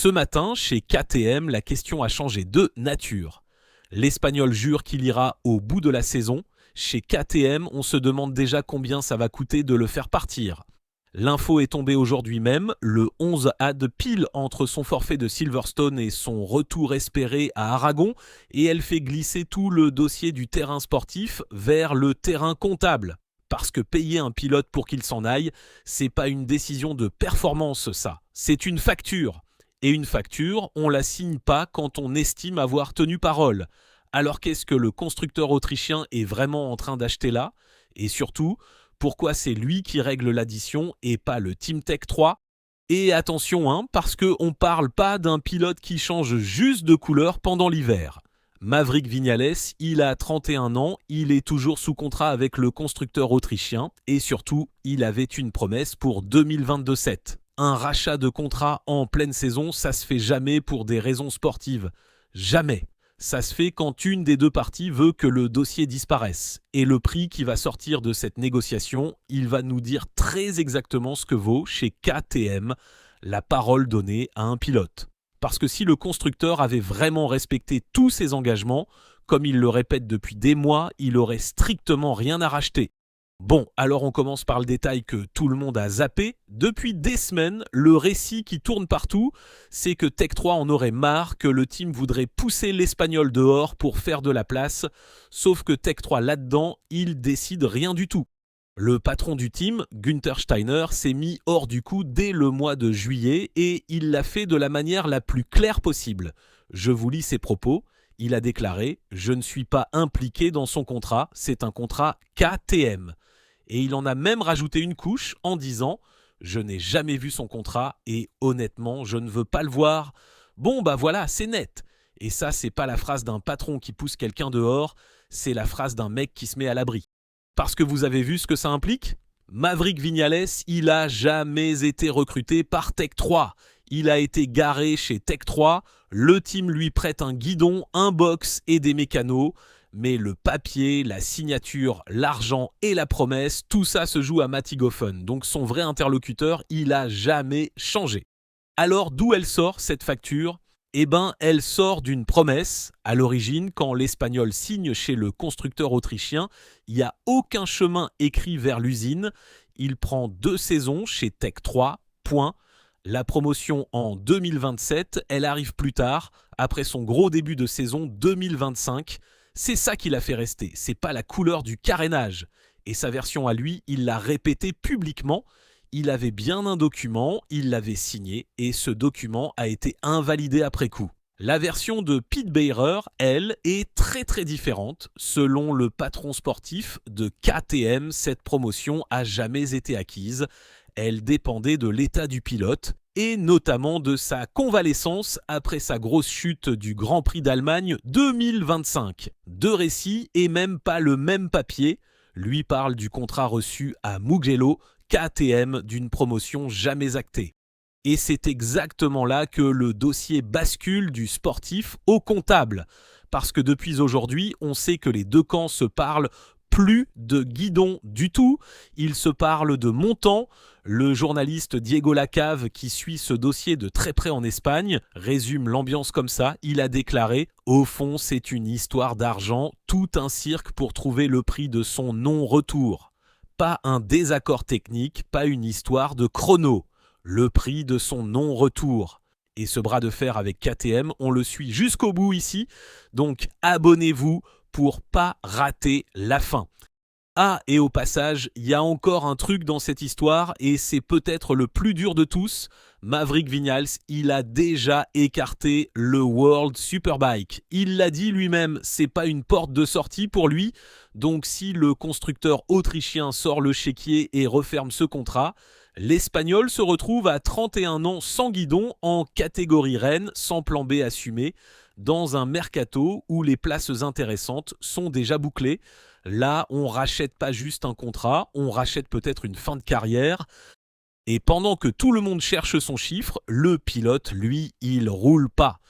Ce matin, chez KTM, la question a changé de nature. L'Espagnol jure qu'il ira au bout de la saison. Chez KTM, on se demande déjà combien ça va coûter de le faire partir. L'info est tombée aujourd'hui même, le 11 ad pile entre son forfait de Silverstone et son retour espéré à Aragon, et elle fait glisser tout le dossier du terrain sportif vers le terrain comptable. Parce que payer un pilote pour qu'il s'en aille, c'est pas une décision de performance, ça. C'est une facture. Et une facture, on la signe pas quand on estime avoir tenu parole. Alors qu'est-ce que le constructeur autrichien est vraiment en train d'acheter là ? Et surtout, pourquoi c'est lui qui règle l'addition et pas le Team Tech 3 ? Et attention, parce qu'on parle pas d'un pilote qui change juste de couleur pendant l'hiver. Maverick Viñales, il a 31 ans, il est toujours sous contrat avec le constructeur autrichien et surtout, il avait une promesse pour 2022-7. Un rachat de contrat en pleine saison, ça se fait jamais pour des raisons sportives. Jamais. Ça se fait quand une des deux parties veut que le dossier disparaisse. Et le prix qui va sortir de cette négociation, il va nous dire très exactement ce que vaut chez KTM la parole donnée à un pilote. Parce que si le constructeur avait vraiment respecté tous ses engagements, comme il le répète depuis des mois, il aurait strictement rien à racheter. Bon, alors on commence par le détail que tout le monde a zappé. Depuis des semaines, le récit qui tourne partout, c'est que Tech 3 en aurait marre, que le team voudrait pousser l'Espagnol dehors pour faire de la place. Sauf que Tech 3 là-dedans, il décide rien du tout. Le patron du team, Günther Steiner, s'est mis hors du coup dès le mois de juillet et il l'a fait de la manière la plus claire possible. Je vous lis ses propos. Il a déclaré « Je ne suis pas impliqué dans son contrat, c'est un contrat KTM ». Et il en a même rajouté une couche en disant « Je n'ai jamais vu son contrat et honnêtement, je ne veux pas le voir. Bon bah voilà, c'est net ». Et ça, c'est pas la phrase d'un patron qui pousse quelqu'un dehors, c'est la phrase d'un mec qui se met à l'abri. Parce que vous avez vu ce que ça implique ? Maverick Viñales, il a jamais été recruté par Tech 3. Il a été garé chez Tech 3, le team lui prête un guidon, un box et des mécanos, mais le papier, la signature, l'argent et la promesse, tout ça se joue à Matty Goffen, donc son vrai interlocuteur, il a jamais changé. Alors d'où elle sort cette facture ? Eh ben, elle sort d'une promesse. À l'origine, quand l'Espagnol signe chez le constructeur autrichien, il n'y a aucun chemin écrit vers l'usine. Il prend 2 saisons chez Tech 3, point. La promotion en 2027, elle arrive plus tard, après son gros début de saison 2025. C'est ça qui l'a fait rester, c'est pas la couleur du carénage. Et sa version à lui, il l'a répété publiquement. Il avait bien un document, il l'avait signé et ce document a été invalidé après coup. La version de Pete Beirer, elle, est très très différente. Selon le patron sportif de KTM, cette promotion a jamais été acquise. Elle dépendait de l'état du pilote et notamment de sa convalescence après sa grosse chute du Grand Prix d'Allemagne 2025. 2 récits et même pas le même papier. Lui parle du contrat reçu à Mugello, KTM d'une promotion jamais actée. Et c'est exactement là que le dossier bascule du sportif au comptable. Parce que depuis aujourd'hui, on sait que les deux camps se parlent plus de guidon du tout, ils se parlent de montant. Le journaliste Diego Lacave, qui suit ce dossier de très près en Espagne, résume l'ambiance comme ça. Il a déclaré « Au fond, c'est une histoire d'argent, tout un cirque pour trouver le prix de son non-retour. Pas un désaccord technique, pas une histoire de chrono. Le prix de son non-retour. » Et ce bras de fer avec KTM, on le suit jusqu'au bout ici. Donc abonnez-vous pour pas rater la fin. Ah, et au passage, il y a encore un truc dans cette histoire et c'est peut-être le plus dur de tous. Maverick Viñales, il a déjà écarté le World Superbike. Il l'a dit lui-même, c'est pas une porte de sortie pour lui. Donc si le constructeur autrichien sort le chéquier et referme ce contrat, l'Espagnol se retrouve à 31 ans sans guidon en catégorie reine, sans plan B assumé, dans un mercato où les places intéressantes sont déjà bouclées. Là, on rachète pas juste un contrat, on rachète peut-être une fin de carrière. Et pendant que tout le monde cherche son chiffre, le pilote, lui, il roule pas.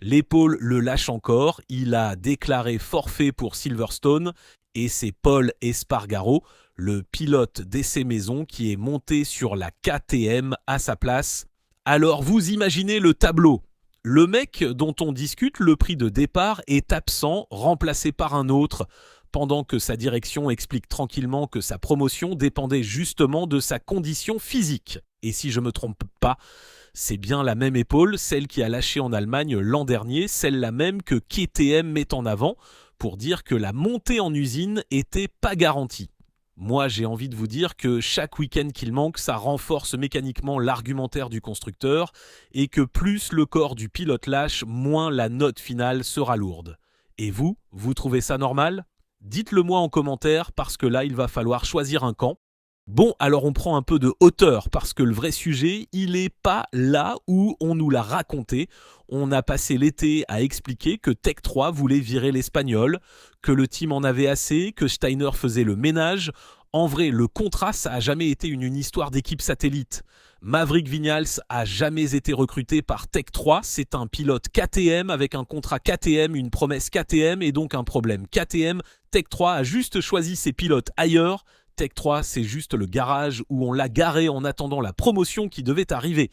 L'épaule le lâche encore, il a déclaré forfait pour Silverstone et c'est Pol Espargaro, le pilote d'essai maison qui est monté sur la KTM à sa place. Alors vous imaginez le tableau. Le mec dont on discute le prix de départ est absent, remplacé par un autre, pendant que sa direction explique tranquillement que sa promotion dépendait justement de sa condition physique. Et si je ne me trompe pas, c'est bien la même épaule, celle qui a lâché en Allemagne l'an dernier, celle-là même que KTM met en avant pour dire que la montée en usine était pas garantie. Moi, j'ai envie de vous dire que chaque week-end qu'il manque, ça renforce mécaniquement l'argumentaire du constructeur et que plus le corps du pilote lâche, moins la note finale sera lourde. Et vous trouvez ça normal ? Dites-le moi en commentaire parce que là, il va falloir choisir un camp. Bon, alors on prend un peu de hauteur parce que le vrai sujet, il n'est pas là où on nous l'a raconté. On a passé l'été à expliquer que Tech 3 voulait virer l'Espagnol, que le team en avait assez, que Steiner faisait le ménage. En vrai, le contrat, ça a jamais été une histoire d'équipe satellite. Maverick Viñals a jamais été recruté par Tech 3, c'est un pilote KTM avec un contrat KTM, une promesse KTM et donc un problème KTM. Tech 3 a juste choisi ses pilotes ailleurs. Tech 3, c'est juste le garage où on l'a garé en attendant la promotion qui devait arriver.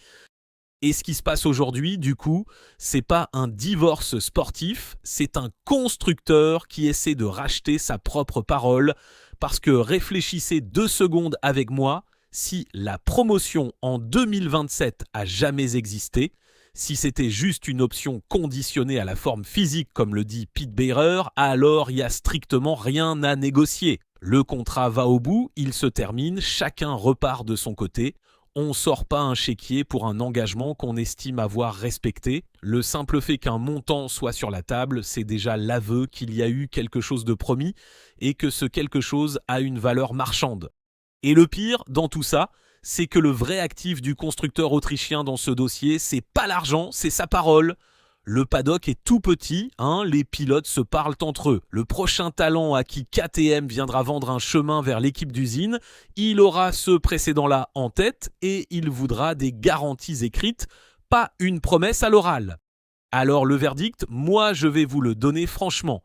Et ce qui se passe aujourd'hui, du coup, c'est pas un divorce sportif, c'est un constructeur qui essaie de racheter sa propre parole. Parce que réfléchissez 2 secondes avec moi, si la promotion en 2027 a jamais existé, si c'était juste une option conditionnée à la forme physique comme le dit Pete Beirer, alors il n'y a strictement rien à négocier. Le contrat va au bout, il se termine, chacun repart de son côté. On ne sort pas un chéquier pour un engagement qu'on estime avoir respecté. Le simple fait qu'un montant soit sur la table, c'est déjà l'aveu qu'il y a eu quelque chose de promis et que ce quelque chose a une valeur marchande. Et le pire dans tout ça, c'est que le vrai actif du constructeur autrichien dans ce dossier, c'est pas l'argent, c'est sa parole. Le paddock est tout petit, les pilotes se parlent entre eux. Le prochain talent à qui KTM viendra vendre un chemin vers l'équipe d'usine, il aura ce précédent-là en tête et il voudra des garanties écrites, pas une promesse à l'oral. Alors le verdict, moi je vais vous le donner franchement.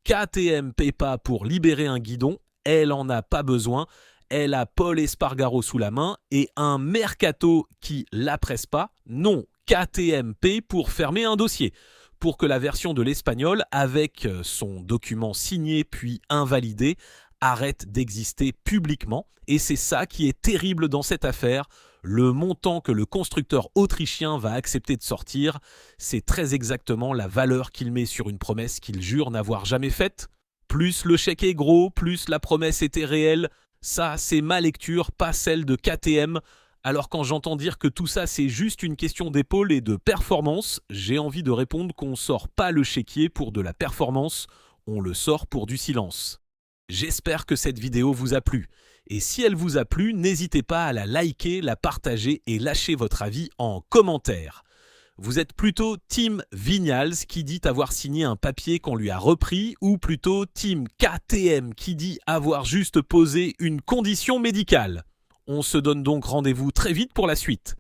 KTM paie pas pour libérer un guidon, elle en a pas besoin. Elle a Paul Espargaro sous la main et un mercato qui la presse pas. Non, KTM paie pour fermer un dossier, pour que la version de l'Espagnol, avec son document signé puis invalidé, arrête d'exister publiquement. Et c'est ça qui est terrible dans cette affaire. Le montant que le constructeur autrichien va accepter de sortir, c'est très exactement la valeur qu'il met sur une promesse qu'il jure n'avoir jamais faite. Plus le chèque est gros, plus la promesse était réelle. Ça, c'est ma lecture, pas celle de KTM. Alors quand j'entends dire que tout ça, c'est juste une question d'épaule et de performance, j'ai envie de répondre qu'on sort pas le chéquier pour de la performance, on le sort pour du silence. J'espère que cette vidéo vous a plu. Et si elle vous a plu, n'hésitez pas à la liker, la partager et lâcher votre avis en commentaire. Vous êtes plutôt Team Viñals qui dit avoir signé un papier qu'on lui a repris ou plutôt Team KTM qui dit avoir juste posé une condition médicale. On se donne donc rendez-vous très vite pour la suite.